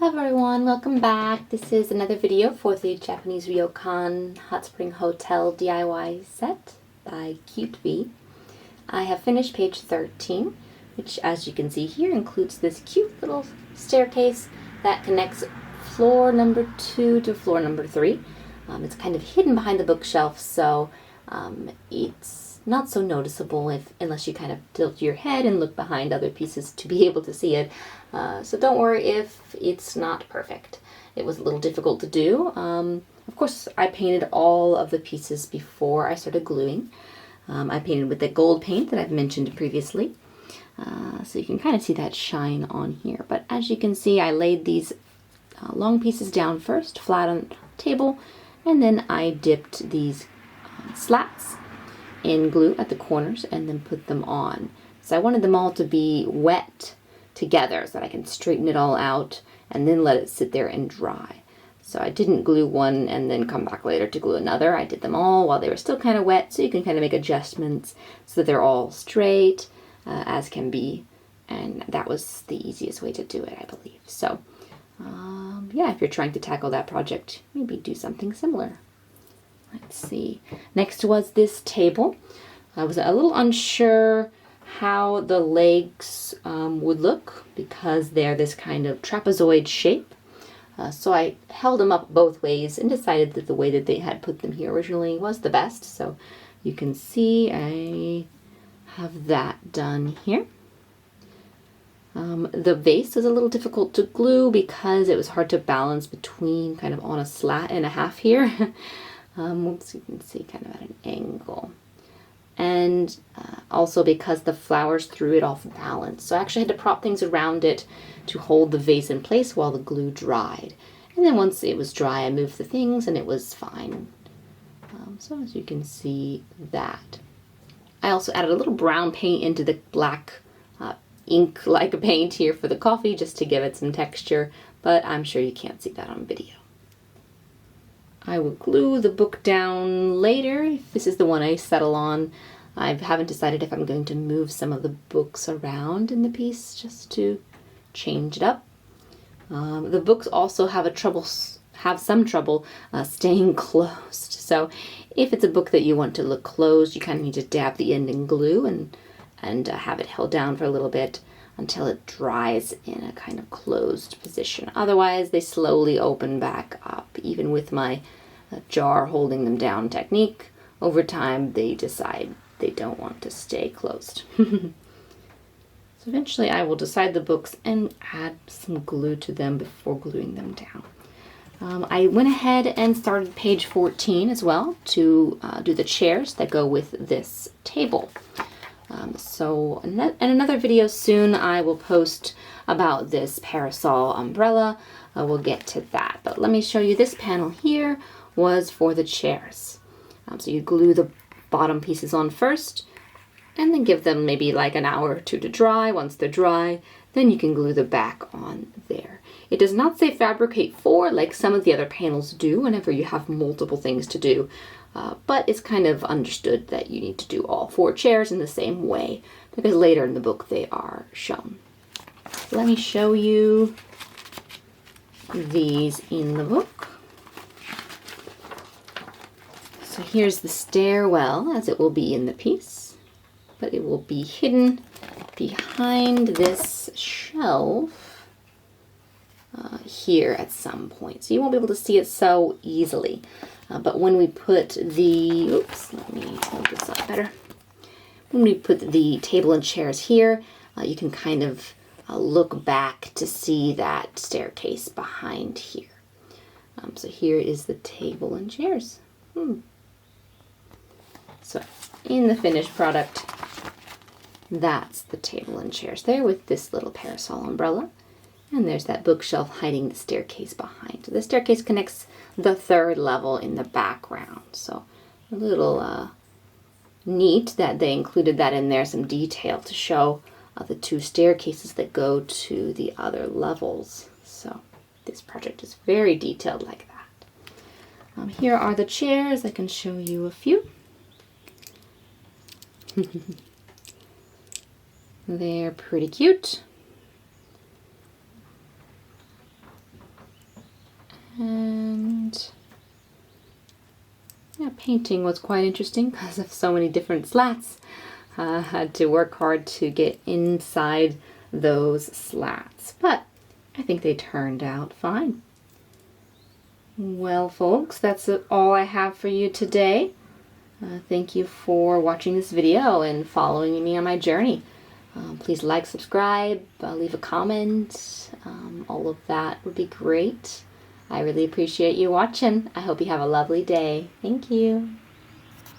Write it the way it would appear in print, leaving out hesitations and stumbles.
Hello everyone, welcome back. This is another video for the Japanese Ryokan Hotspring Hotel DIY set by CuteBee. I have finished page 13, which as you can see here includes this cute little staircase that connects floor number 2 to floor number 3. It's kind of hidden behind the bookshelf, so it's not so noticeable unless you kind of tilt your head and look behind other pieces to be able to see it. So don't worry if it's not perfect. It was a little difficult to do. Of course, I painted all of the pieces before I started gluing. I painted with the gold paint that I've mentioned previously. So you can kind of see that shine on here. But as you can see, I laid these long pieces down first, flat on the table, and then I dipped these slats in glue at the corners and then put them on. So I wanted them all to be wet together so that I can straighten it all out and then let it sit there and dry. So I didn't glue one and then come back later to glue another. I did them all while they were still kind of wet, so you can kind of make adjustments so that they're all straight as can be. And that was the easiest way to do it, I believe. So yeah, if you're trying to tackle that project, maybe do something similar. Let's see. Next was this table. I was a little unsure how the legs would look because they're this kind of trapezoid shape. So I held them up both ways and decided that the way that they had put them here originally was the best. So you can see I have that done here. The vase was a little difficult to glue because it was hard to balance between kind of on a slat and a half here. Oops, you can see kind of at an angle. And also because the flowers threw it off balance. So I actually had to prop things around it to hold the vase in place while the glue dried. And then once it was dry, I moved the things and it was fine. So as you can see that. I also added a little brown paint into the black ink-like paint here for the coffee just to give it some texture, but I'm sure you can't see that on video. I will glue the book down later. This is the one I settle on. I haven't decided if I'm going to move some of the books around in the piece just to change it up. The books also have some trouble staying closed. So if it's a book that you want to look closed, you kind of need to dab the end in glue and have it held down for a little bit until it dries in a kind of closed position. Otherwise, they slowly open back up. Even with my jar holding them down technique, over time they decide they don't want to stay closed. So eventually I will decide the books and add some glue to them before gluing them down. I went ahead and started page 14 as well to do the chairs that go with this table. So in another video soon I will post about this parasol umbrella. We'll get to that, but let me show you this panel here was for the chairs. So you glue the bottom pieces on first and then give them maybe like an hour or two to dry. Once they're dry, then you can glue the back on there. It does not say fabricate 4 like some of the other panels do whenever you have multiple things to do. But it's kind of understood that you need to do all 4 chairs in the same way because later in the book they are shown. Let me show you these in the book. So here's the stairwell as it will be in the piece, but it will be hidden behind this shelf here at some point. So you won't be able to see it so easily. But when we put the, oops, let me hold this up better. When we put the table and chairs here, you can kind of look back to see that staircase behind here. So here is the table and chairs. So in the finished product, that's the table and chairs there with this little parasol umbrella. And there's that bookshelf hiding the staircase behind. So the staircase connects the 3rd level in the background. So a little neat that they included that in there, some detail to show the 2 staircases that go to the other levels. So this project is very detailed like that. Here are the chairs. I can show you a few. They're pretty cute. painting was quite interesting because of so many different slats. I had to work hard to get inside those slats, but I think they turned out fine. Well, folks, that's all I have for you today. Thank you for watching this video and following me on my journey. Please like, subscribe, leave a comment. All of that would be great. I really appreciate you watching. I hope you have a lovely day. Thank you.